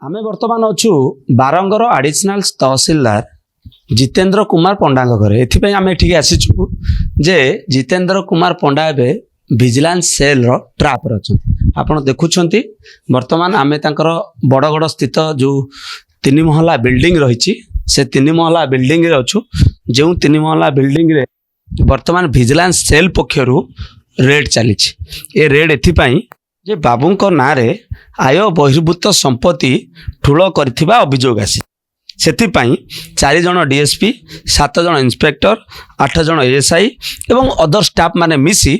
आमे वर्तमान अच्छु बारंगर आडिशनल तहसीलदार जितेंद्र कुमार पंडा घरे एथिपाई आमे ठीक आसीचु जे जितेंद्र कुमार पंडा एबे विजिलेंस सेल रो ट्रैप रे अछन आपण देखुछंती वर्तमान आमे तांकर बड़गड़ स्थित जो 3 महला बिल्डिंग रहिछि से 3 महला बिल्डिंग रे अछु जो 3 महला बिल्डिंग रे वर्तमान विजिलेंस सेल पक्षरु रेड चलीछि ए रेड एथिपाई जे बाबूंको नारे आय बहिर्भूत संपत्ति ठूल करथिबा अभियोग आसी सेथिपाई 4 जन डीएसपी 7 जन इंस्पेक्टर 8 जन एएसआई एवं अदर स्टाफ माने मिसी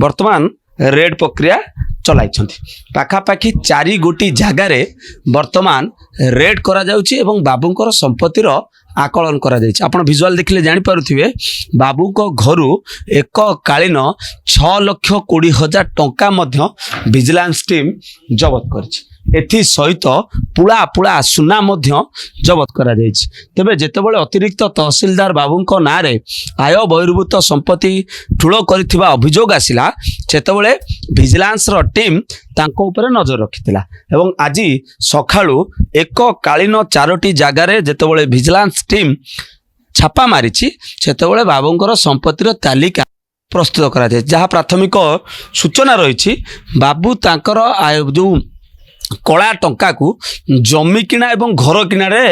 वर्तमान रेड प्रक्रिया चलाइछंती पाखापाखी 4 गोटी जगार वर्तमान रेड करा जाउची एवं बाबूंकर संपत्तिर आकलन करा जाइछि। आपण विजुअल देखिले जानि पारुथिबे बाबू को घरु एक कालीन 6,20,000 टंका मध्य विजिलेंस टीम जब्त करछि। एथि सहित पुला पुला सुना मध्य जब्त करा जाइछि। तबे जेतेबेले अतिरिक्त तहसीलदार बाबूंको नारे आय बहिर्भूत संपत्ति ठूल करिथिबा अभियोग आसिला सेतेबेले विजिलेंस रो टीम तांको ऊपर नजर रखिथिला एवं आज सखाळु एक कालीन 4टी जगार जेतेबेले विजिलेंस टीम छापा मारिछि सेतेबेले बाबूंकर संपत्तिर तालिका प्रस्तुत करा जाय जहाँ प्राथमिक सूचना रही बाबू तांकर जो कला टंका को जमी किना एवं घर किनारे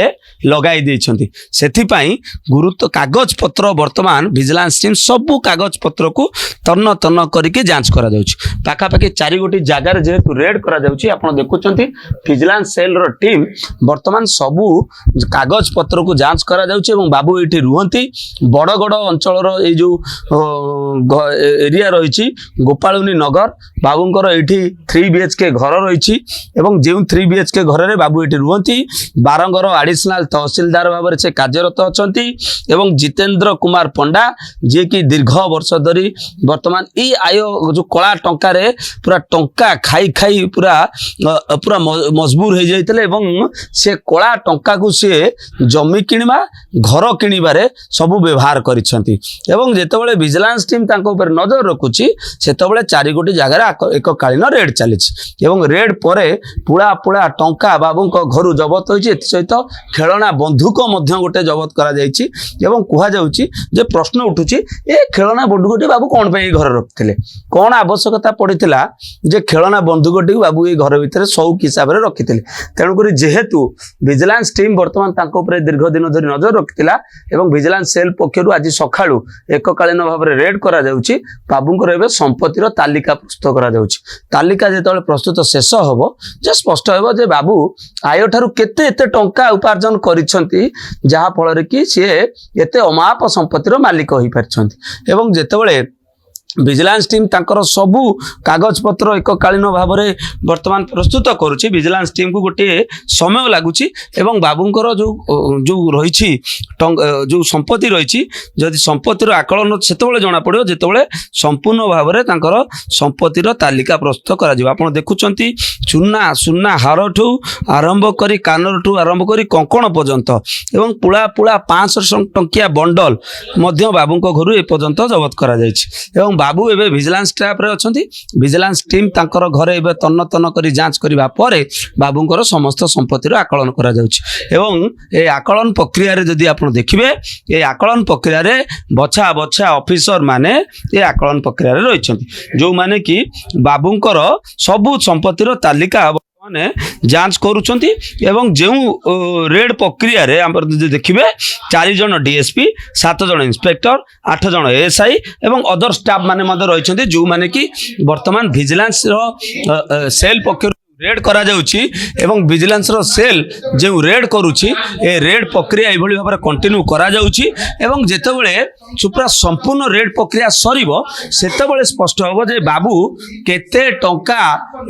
लगाई देइछंती सेथिपाई गुरुत्व कागज पत्र वर्तमान विजिलेंस टीम सबु कागज पत्र को तन्न तन्न करके जांच करा जाउछि। पाखापाखी 4 गोटी जगार जेहेतु रेड करा जाउछि आपण देखुछंती विजिलेंस सेल रो टीम वर्तमान सबु कागज पत्र को जांच करा जाउछि एवं बाबू एठी रुहंती बड़गड़ अंचल रो ए जो एरिया रहिछि गोपालुनी नगर बाबूंकर एठी 3 बीएचके घर रहिछि एवं जो 3 बीएचके घर रे बाबू एठी रुहंती बारंगर आडिशनल तहसीलदार भाव से कार्यरत अछंती एवं जितेंद्र कुमार पंडा जे कि दीर्घ वर्ष धरी वर्तमान ई आय जो कला टंका रे पूरा टंका खाई खाई पूरा पूरा मजबूर हो जाइतले एवं से कला टंका को से जमी किनिबा घर किनिबारे सब व्यवहार करिसंती एवं जेतेबेले विजिलेंस टीम तांको ऊपर नजर रखुची सेतेबेले 4 गोटी जगह एक कालीन रेड चलीछि एवं रेड परे पुला पुला टंका बाबूंको घरु जब्त होइछि एथि सहित खेलना बंधुक मध्य गोटे जब्त करा जाइछि एवं कुहा जाउछि जे प्रश्न उठुछि ए खेलना बंधुकटी बाबू कोन पे घर रखथिले कोन आवश्यकता पड़िथिला जे खेलना बंधुकटी बाबू ए घर भितर शौक हिसाब रे रखिथिले तेणु करी जेहेतु विजिलेंस टीम वर्तमान तांको ऊपर दीर्घ दिन धरि नजर रखिथिला एवं विजिलेंस सेल पक्षरु आज सखाळु एककालीन भाव रे रेड करा जाउछि बाबूंकर एबे संपत्तिर तालिका प्रस्तुत करा जाउछि तालिका जेतले प्रस्तुत शेष होबो जे स्पष्ट होबो जे बाबू आय ठारू केते एते टंका उपार्जन करिसंती जहा फल रे कि से एते अमाप संपत्तिर मालिक होई परछंती एवं जेतेबेले विजिलेंस टीम तांकर सबु कागज पत्र एक कालीन भाव में वर्तमान प्रस्तुत करुछि विजिलेंस टीम को गोटे समय लगुछि एवं बाबूंकर जो जो रही जो संपत्ति रही जदि संपत्तिर आकलन सेतेबेले जना पड़ो जेतेबेले संपूर्ण भाव में तांकर संपत्तिर तालिका प्रस्तुत करा जिवो। आपण देखुछंती चूना सुना हार ठू आरंभ करी कानर ठू आरंभ करी कंकण पर्यंत एवं पुला पुला 500 टंकिया बंडल मध्य बाबूंको घरु ए पर्यंत जब्त करा जायछि एवं बाबू एबे विजिलेंस ट्रैप रे अछंती विजिलेंस टीम तांकर घरे एबे तन्न तन्न करी जांच करिबा परे बाबूंकर समस्त संपत्तिर आकलन करा जाउछि एवं ए आकलन प्रक्रिया रे जदि आपण देखिबे ए आकलन प्रक्रिया रे बछा बछा ऑफिसर माने ए आकलन प्रक्रिया रे रहिछंती जो माने कि बाबूंकर सब संपत्तिर तालिका माने जांच करूछंती एवं जो रेड प्रक्रिया रे हमर देखिबे 4 जन डीएसपी 7 जन इंस्पेक्टर 8 जन एएसआई एवं अदर स्टाफ माने मदर रहिछंती जो माने कि वर्तमान विजिलेंस रो सेल पक्ष रेड करा जाउछि एवं विजिलेंस रो सेल जो रेड करूछि ए रेड प्रक्रिया एभली भाबरे कंटिन्यू करा जाउछि एवं जेतेबेले सुप्रा संपूर्ण रेड प्रक्रिया सरीबो सेतेबेले स्पष्ट होबो जे बाबू केते टंका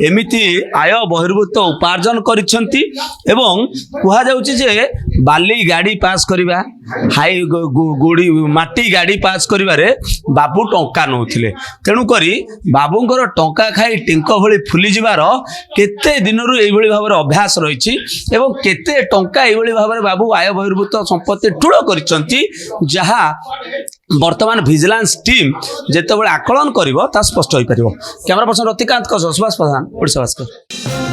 एमिति आय बहिर्भूत उपार्जन करिसंती एवं कुहा जाउछि जे बाली गाड़ी पास करिबा हाई गोड़ी माटी गाड़ी पास करिबारे बाबू टंका नउथिले तेणु करी बाबूंकर टंका खाई टिंको भली फुली जिबार केते दिनरु एभली भाबरे अभ्यास रहिछि एवं केते टंका एभली भाबरे बाबू आय बहिर्भूत संपत्ति ठूल करिसंती जहा वर्तमान विजिलेंस टीम जेतेबेले आकलन करिवो ता स्पष्ट होई परिवो। कैमरा पर्सन रतिकांत को सुभाष प्रधान ओडिशा भास्कर।